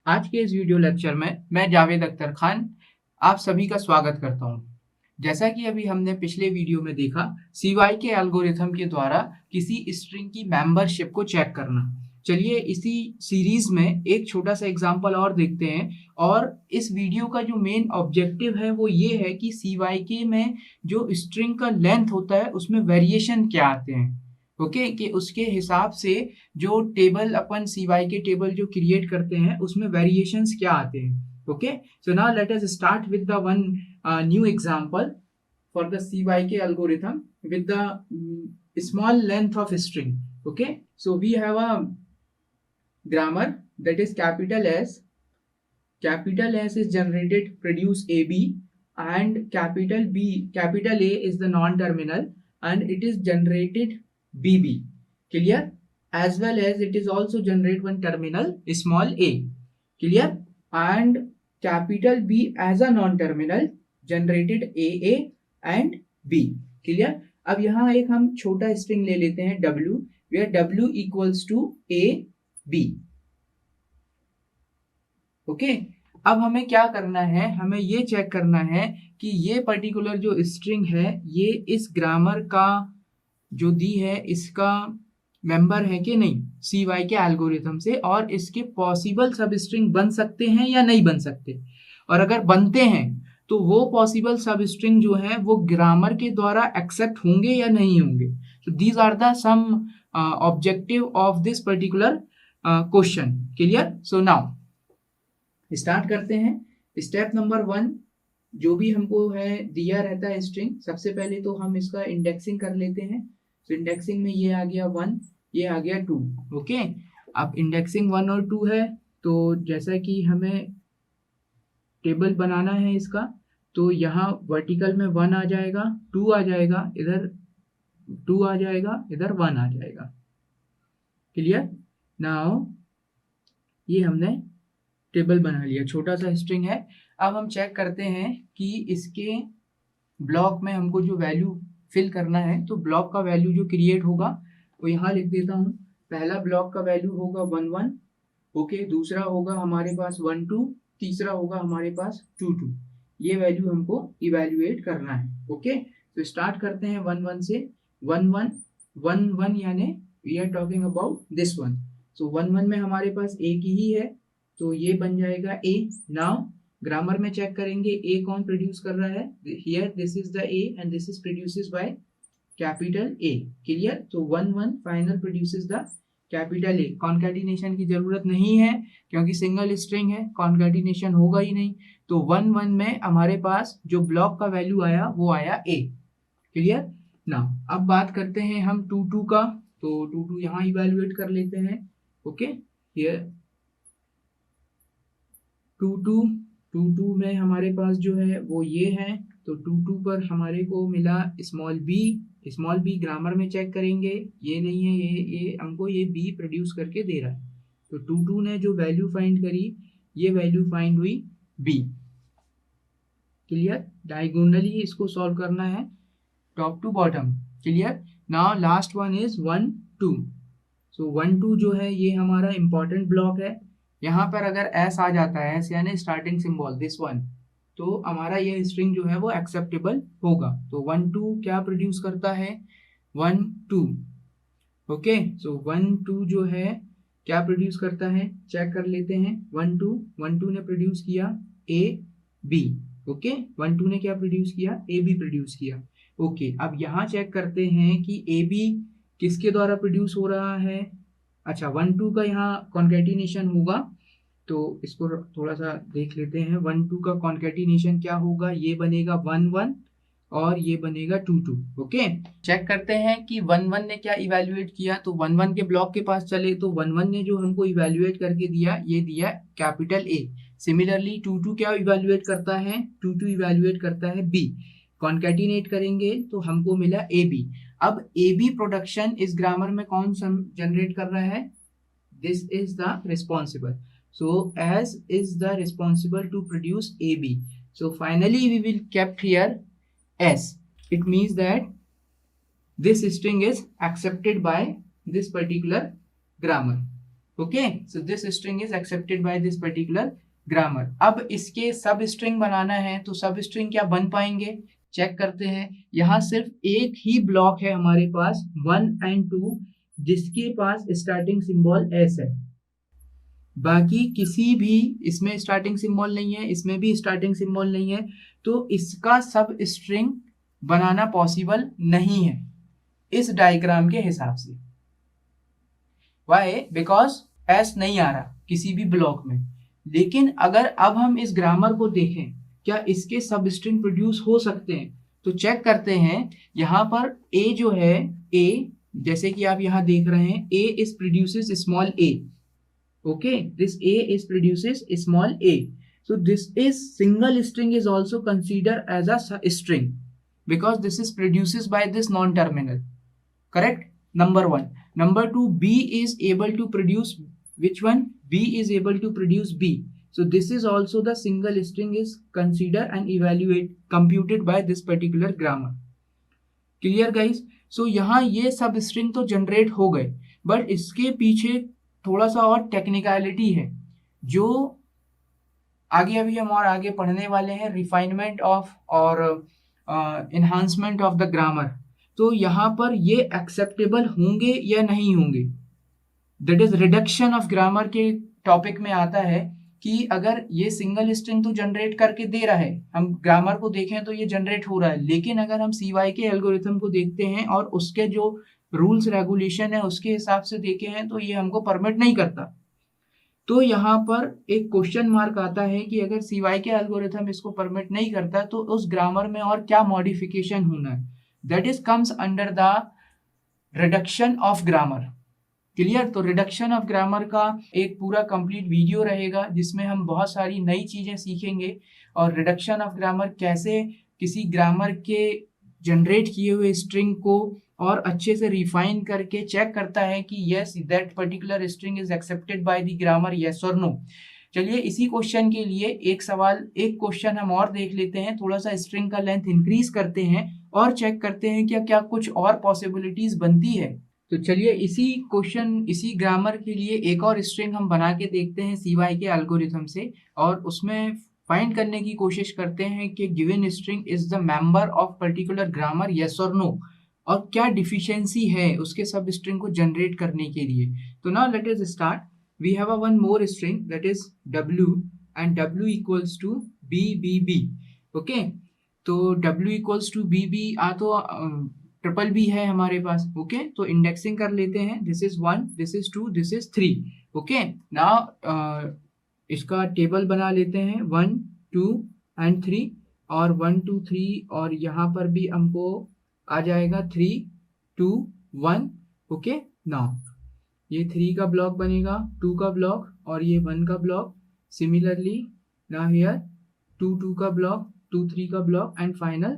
आज के इस वीडियो लेक्चर में मैं जावेद अख्तर खान आप सभी का स्वागत करता हूं। जैसा कि अभी हमने पिछले वीडियो में देखा, CY के एल्गोरिथम के द्वारा किसी स्ट्रिंग की मेंबरशिप को चेक करना। चलिए इसी सीरीज में एक छोटा सा एग्जांपल और देखते हैं। और इस वीडियो का जो मेन ऑब्जेक्टिव है वो ये है कि CYK में जो स्ट्रिंग का लेंथ होता है उसमें वेरिएशन क्या आते हैं। ओके कि उसके हिसाब से जो टेबल अपन CY के टेबल जो क्रिएट करते हैं उसमें वेरिएशंस क्या आते हैं। Okay, so now let us start with the one new example for the CYK algorithm with the small length of string. Okay, so we have a grammar that is capital S. Capital S is generated produce AB, and capital A is the non-terminal and it is generated BB. Clear? As well as it is also generate one terminal small a. Clear? And capital B as a non-terminal generated AA and B. Clear? अब यहाँ एक हम छोटा string ले लेते हैं W, where W equals to A B. Okay, अब हमें क्या करना है, हमें ये चेक करना है कि ये पर्टिकुलर जो स्ट्रिंग है ये इस ग्रामर का जो दी है इसका मेंबर है कि नहीं CY के एल्गोरिथम से, और इसके पॉसिबल सब स्ट्रिंग बन सकते हैं या नहीं बन सकते। और अगर बनते हैं तो वो पॉसिबल सब स्ट्रिंग जो है वो ग्रामर के द्वारा एक्सेप्ट होंगे या नहीं होंगे। तो these are the some objective of this particular question. Clear? So now start करते हैं। स्टेप नंबर 1, जो भी हमको है दिया रहता है स्ट्रिंग, सबसे पहले तो हम इसका इंडेक्सिंग कर लेते हैं। तो इंडेक्सिंग में ये आ गया 1, ये आ गया 2। ओके, अब इंडेक्सिंग 1 और 2 है, तो जैसा कि हमें टेबल बनाना है इसका, तो यहाँ वर्टिकल में 1 आ जाएगा, 2 आ जाएगा, इधर 2 आ जाएगा, इधर 1 आ जाएगा। क्लियर? नाउ ये हमने टेबल बना लिया, छोटा सा स्ट्रिंग है। अब हम चेक करते हैं कि इसके ब्लॉक में हमको जो वैल्यू फिल करना है, तो ब्लॉक का वैल्यू जो क्रिएट होगा वो यहाँ लिख देता हूँ। पहला ब्लॉक का वैल्यू होगा 1 1, ओके, दूसरा होगा हमारे पास 1 2, तीसरा होगा हमारे पास 2 2। ये वैल्यू हमको इवेल्युएट करना है। ओके, तो स्टार्ट करते हैं 1 1 से। 1 1 1 1 यानी we are talking about this one. So 1 1 में हमारे पास एक ही है, तो ये बन जाएगा A। नाउ ग्रामर में चेक करेंगे A कौन प्रोड्यूस कर रहा है। Here this is the A and this is produces by capital A। Clear? तो 1 1 final produces the capital A। Concatenation की जरूरत नहीं है क्योंकि सिंगल स्ट्रिंग है, कॉन्कैटिनेशन होगा ही नहीं। तो 1 1 में हमारे पास जो ब्लॉक का वैल्यू आया वो आया A। क्लियर? नाउ अब बात करते हैं हम 2 2 का, तो 2 2 यहाँ इवेल्युएट कर लेते हैं। ओके, हियर 2 2 2 2 में हमारे पास जो है वो ये है, तो 2 2 पर हमारे को मिला small B. Small B grammar में चेक करेंगे, ये नहीं है, ये हमको ये बी प्रोड्यूस करके दे रहा है। तो 2 2 ने जो वैल्यू फाइंड करी, ये वैल्यू फाइंड हुई बी। क्लियर? डायगोनली इसको सॉल्व करना है top to bottom. Clear? Now last one is 1 2। So 1 2 जो है ये हमारा इंपॉर्टेंट ब्लॉक है। यहाँ पर अगर एस आ जाता है, एस यानी स्टार्टिंग सिंबल दिस वन, तो हमारा ये स्ट्रिंग जो है वो एक्सेप्टेबल होगा। तो 1 2 क्या प्रोड्यूस करता है? 1 2। ओके, सो 1 2 जो है क्या प्रोड्यूस करता है, चेक कर लेते हैं। 1 2 1 2 ने प्रोड्यूस किया ए बी। ओके, 1 2 ने क्या प्रोड्यूस किया? ए बी प्रोड्यूस किया। ओके, अब यहाँ चेक करते हैं कि ए बी किसके द्वारा प्रोड्यूस हो रहा है। अच्छा, 1 2 का यहाँ कॉन्कैटिनेशन होगा, तो इसको थोड़ा सा देख लेते हैं। 1 2 का कॉन्कैटिनेशन क्या होगा, ये बनेगा 1 1 और ये बनेगा 2 2। ओके, चेक करते हैं कि 1 1 ने क्या इवेल्युएट किया, तो 1 1 के ब्लॉक के पास चले, तो 1 1 ने जो हमको इवेल्युएट करके दिया, ये दिया कैपिटल ए। सिमिलरली 2 2 क्या इवेल्युएट करता है? 2 2 इवेल्युएट करता है बी। कॉन्कैटिनेट करेंगे तो हमको मिला ए बी। अब ए बी प्रोडक्शन इस ग्रामर में कौन जनरेट कर रहा है? This is the responsible. So as is the responsible to produce AB. So finally we will kept here S. It means that this string is accepted by this particular grammar. Okay, so this string is accepted by this particular grammar. अब इसके सब string बनाना है, तो सब string क्या बन पाएंगे, check करते हैं। यहाँ सिर्फ एक ही ब्लॉक है हमारे पास 1 and 2 जिसके पास स्टार्टिंग सिंबल एस है, बाकी किसी भी इसमें स्टार्टिंग सिंबल नहीं है, इसमें भी स्टार्टिंग सिंबल नहीं है, तो इसका सब स्ट्रिंग बनाना पॉसिबल नहीं है इस डायग्राम के हिसाब से। वाई? बिकॉज एस नहीं आ रहा किसी भी ब्लॉक में। लेकिन अगर अब हम इस ग्रामर को देखें, क्या इसके सब स्ट्रिंग प्रोड्यूस हो सकते हैं, तो चेक करते हैं। यहाँ पर ए जो है, ए जैसे कि आप यहाँ देख रहे हैं, A is produces small a. Okay, this A is produces small a. So this is single string is also considered as a string because this is produces by this non-terminal. Correct? Number one. Number two, B is able to produce which one? B is able to produce B. So this is also the single string is considered and computed by this particular grammar. Clear guys? So यहाँ ये सब string तो generate हो गए, but इसके पीछे थोड़ा सा और टेक्निकलिटी है जो आगे अभी हम और आगे पढ़ने वाले हैं, रिफाइनमेंट ऑफ और इन्हांसमेंट ऑफ द ग्रामर। तो यहाँ पर ये एक्सेप्टेबल होंगे या नहीं होंगे, that is reduction of grammar के टॉपिक में आता है कि अगर ये सिंगल स्ट्रिंग तो जनरेट करके दे रहा है, हम ग्रामर को देखें तो ये जनरेट हो रहा है, लेकिन अगर हम CY के एल्गोरिथम को देखते हैं और उसके जो रूल्स रेगुलेशन है उसके हिसाब से देखे हैं तो ये हमको परमिट नहीं करता। तो यहाँ पर एक क्वेश्चन मार्क आता है कि अगर CY के एल्गोरिथम इसको परमिट नहीं करता तो उस ग्रामर में और क्या मॉडिफिकेशन होना है, that is comes under the reduction of grammar. Clear? तो रिडक्शन ऑफ ग्रामर का एक पूरा कंप्लीट वीडियो रहेगा जिसमें हम बहुत सारी नई चीजें सीखेंगे और रिडक्शन ऑफ ग्रामर कैसे किसी ग्रामर के जनरेट किए हुए स्ट्रिंग को और अच्छे से रिफाइन करके चेक करता है कि yes that particular string is accepted by the grammar, yes और नो। चलिए इसी क्वेश्चन के लिए एक क्वेश्चन हम और देख लेते हैं, थोड़ा सा स्ट्रिंग का लेंथ इंक्रीज करते हैं और चेक करते हैं क्या क्या कुछ और पॉसिबिलिटीज बनती है। तो चलिए इसी ग्रामर के लिए एक और स्ट्रिंग हम बना के देखते हैं CY के एल्गोरिथम से, और उसमें फाइंड करने की कोशिश करते हैं कि given string is the member of particular grammar, yes और नो, और क्या डिफिशियंसी है उसके सब स्ट्रिंग को जनरेट करने के लिए। तो now let us start. We have a one more string that is W and W equals to BBB। Okay, तो W इक्वल्स टू BB तो ट्रिपल B है हमारे पास। ओके, तो इंडेक्सिंग कर लेते हैं। This is 1, this is 2, this is 3। Okay, now इसका table बना लेते हैं 1, 2 एंड 3, और 1, 2, 3, और यहाँ पर भी हमको आ जाएगा 3, 2, 1। ओके, नाउ ये 3 का ब्लॉक बनेगा, 2 का ब्लॉक और ये 1 का ब्लॉक। सिमिलरली नाउ हियर 2, 2 का ब्लॉक, 2, 3 का ब्लॉक एंड फाइनल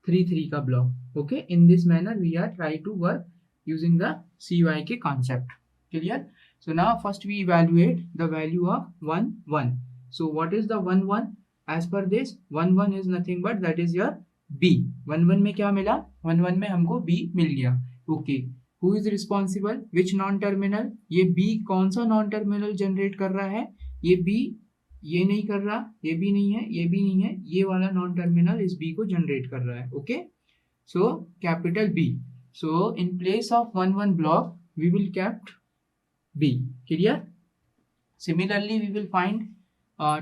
3, 3 का block. Okay, in this manner we are try to work using the CY के concept. Clear? So now first we evaluate the value of 1, 1. So what is the 1, 1? As per this 1, 1 is nothing but that is your B। 1, 1 में क्या मिला? 1, 1 में हमको B मिल गया। Okay, who is responsible? Which non-terminal? ये B कौन सा non-terminal generate कर रहा है? ये B ये नहीं कर रहा, ये भी नहीं है, ये भी नहीं है, ये वाला non-terminal इस B को जनरेट कर रहा है। Okay, so capital B। So in place of 1, 1 block we will kept B। Clear? Similarly we will find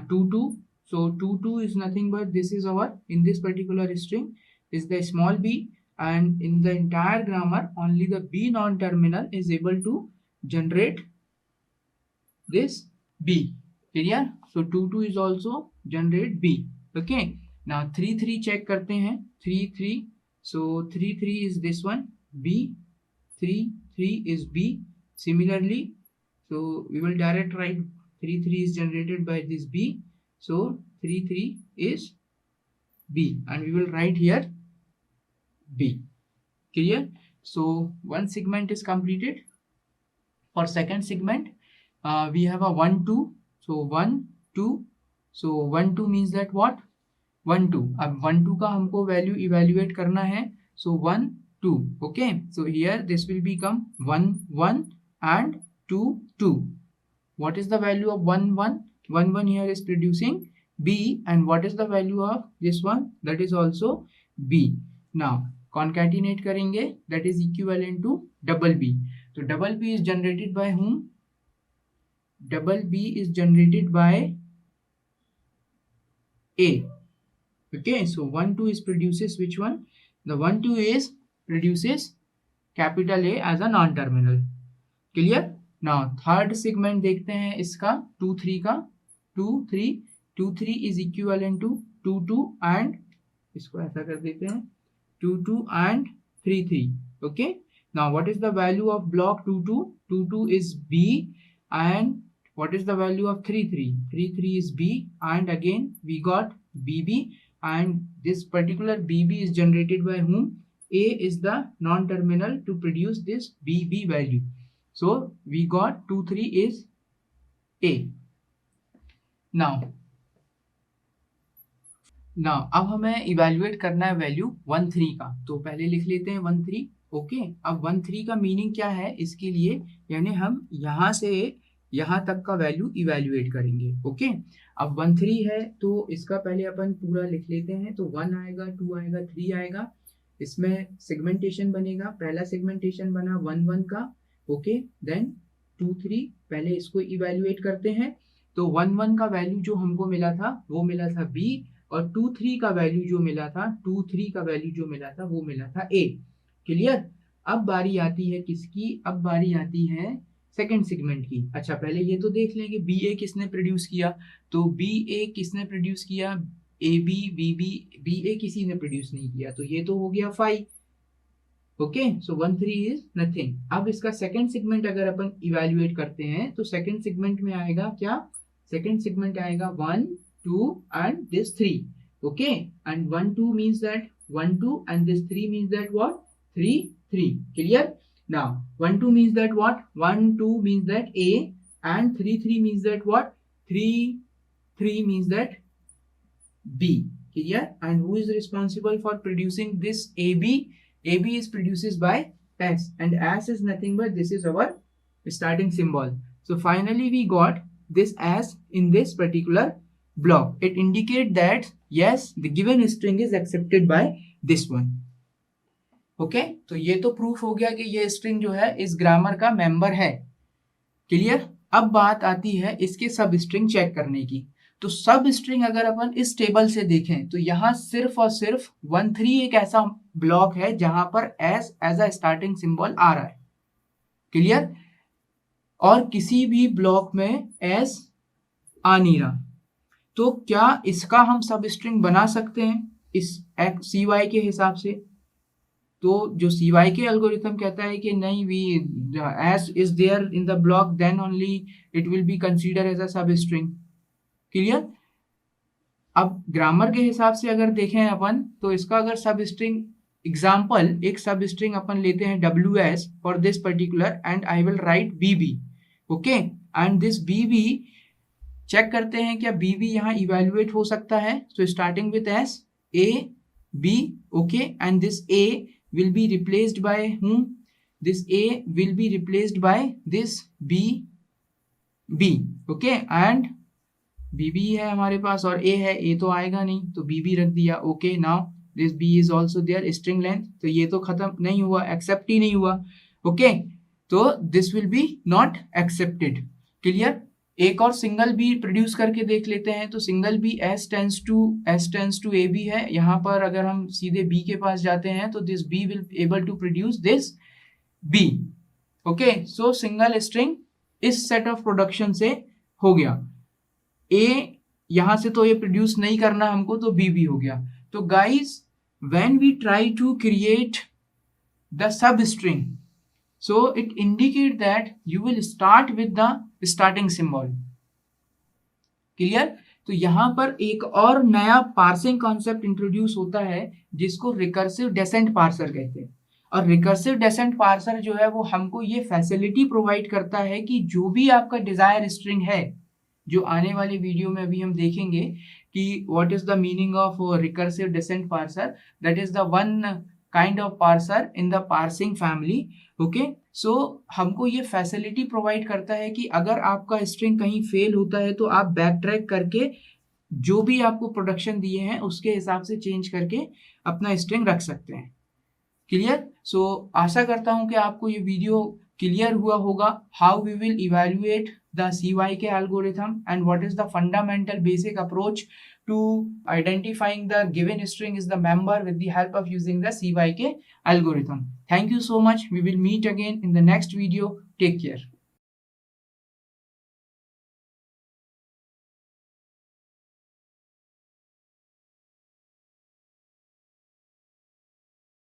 2, 2। So 2, 2 is nothing but this is our, in this particular string is the small b, and in the entire grammar only the B non-terminal is able to generate this B। Clear? So 2, 2 is also generate B। Okay, now 3, 3 check करते हैं। 3, 3, so 3, 3 is this one B, 3, 3 is B। Similarly, so we will direct write 3, 3 is generated by this B, so 3, 3 is B, and we will write here B। Clear? So one segment is completed। For second segment we have a 1, 2। so 1, 2, so 1, 2 means that what? 1, 2। अब 1, 2 का हमको value evaluate करना है, so 1, 2। okay, so here this will become 1, 1 and 2, 2। what is the value of 1 1? 1 1 here is producing B, and what is the value of this one? That is also B. Now concatenate करेंगे, that is equivalent to double B. तो double B is generated by whom? Double B is generated by A. Okay, so 1 2 is produces which one? The 1 2 is produces capital A as a non-terminal. Clear? Now third segment देखते हैं इसका 2 3 का. 2 3 is equivalent to 2 2 and इसको ऐसा कर देते हैं 2 2 and 3 3. Okay, now what is the value of block 2 2? 2 2 is B, and what is the value of 3 3? 3 3 is B, and again we got BB, and this particular BB is generated by whom? A is the non-terminal to produce this BB value. So we got 2 3 is A. Now अब हमें evaluate करना है value 1 3 का. तो पहले लिख लेते हैं 1 3. ओके, अब 1 3 का मीनिंग क्या है इसके लिए, यानी हम यहाँ से यहाँ तक का वैल्यू इवेल्युएट करेंगे. ओके, अब 1 3 है तो इसका पहले अपन पूरा लिख लेते हैं. तो 1 आएगा, 2 आएगा, 3 आएगा. इसमें सेगमेंटेशन बनेगा. पहला सेगमेंटेशन बना 1 1 का. Okay, then 2 3. पहले इसको इवेल्युएट करते हैं. तो 1 1 का वैल्यू जो हमको मिला था वो मिला था B, और 2 3 का वैल्यू जो मिला था, 2 3 का वैल्यू जो मिला था वो मिला था A. क्लियर? अब बारी आती है किसकी? अब बारी आती है सेकंड सेगमेंट की. अच्छा, पहले ये तो देख लें कि BA किसने प्रोड्यूस किया. तो BA किसने प्रोड्यूस किया? AB BB. BA किसी ने प्रोड्यूस नहीं किया, तो ये तो हो गया 5. Okay, so 1 3 is nothing. अब इसका सेकंड सेगमेंट अगर अपन इवेल्युएट करते हैं तो सेकंड सेगमेंट में आएगा क्या? सेकंड सेगमेंट आएगा 1 2 and this 3. Okay, and 1 2 means that 1 2 and this 3 means that what? 3 3. Clear? Now 1 2 means that what? 1 2 means that A, and 3 3 means that what? 3 3 means that B. Clear? And who is responsible for producing this AB? AB is produced by S, and S is nothing but this is our starting symbol. So finally we got this S in this particular block. It indicates that yes, the given string is accepted by this one. Okay, तो ये तो proof हो गया कि ये string जो है इस ग्रामर का मेंबर है. क्लियर? अब बात आती है इसके सब स्ट्रिंग चेक करने की. तो सब स्ट्रिंग अगर अपन इस टेबल से देखें तो यहाँ सिर्फ और सिर्फ 1 3 एक ऐसा ब्लॉक है जहां पर S as a starting symbol आ रहा है. क्लियर? और किसी भी ब्लॉक में S आ नहीं रहा. तो क्या इसका हम सब स्ट्रिंग बना सकते हैं इस CY के हिसाब से? तो जो CY के एल्गोरिथम कहता है कि नहीं, we S is there in the block then only it will be consider as a substring. Clear? अब ग्रामर के हिसाब से अगर देखें अपन तो इसका अगर सब स्ट्रिंग एग्जाम्पल, एक सब स्ट्रिंग अपन लेते हैं WS for this particular, and I will write BB. Okay, and this BB check करते हैं क्या BB यहाँ इवेल्युएट हो सकता है. So starting with S A B. Okay, and this A will be replaced by whom? This A will be replaced by this B. Okay, and BB है हमारे पास और A है. A तो आएगा नहीं तो BB रख दिया. Okay, now this B is also there string length. तो ये तो खत्म नहीं हुआ, एक्सेप्ट ही नहीं हुआ. ओके, तो this will be not accepted. Clear? एक और सिंगल बी प्रोड्यूस करके देख लेते हैं. तो single B S tends to AB है. यहाँ पर अगर हम सीधे B के पास जाते हैं तो this B will able to produce this B. Okay, so single string इस सेट ऑफ प्रोडक्शन से हो गया. A यहाँ से तो ये प्रोड्यूस नहीं करना हमको, तो B भी हो गया. तो guys, when we try to create the substring, so it indicate that you will start with the starting symbol. Clear? तो यहाँ पर एक और नया पार्सिंग कॉन्सेप्ट इंट्रोड्यूस होता है जिसको रिकर्सिव डेसेंट पार्सर कहते हैं. और रिकर्सिव डेसेंट पार्सर जो है वो हमको ये फैसिलिटी प्रोवाइड करता है कि जो भी आपका डिजायर स्ट्रिंग है, जो आने वाले वीडियो में अभी हम देखेंगे कि what is the meaning of recursive descent parser, that is the one kind of parser in the parsing family. Okay, so हमको ये फैसिलिटी प्रोवाइड करता है कि अगर आपका स्ट्रिंग कहीं फेल होता है तो आप बैक ट्रैक करके जो भी आपको प्रोडक्शन दिए हैं उसके हिसाब से चेंज करके अपना स्ट्रिंग रख सकते हैं। क्लियर? सो आशा करता हूं कि आपको ये वीडियो क्लियर हुआ होगा। How we will evaluate the CYK algorithm and what is the fundamental basic approach to identifying the given string is the member with the help of using the CYK algorithm. Thank you so much. We will meet again in the next video. Take care.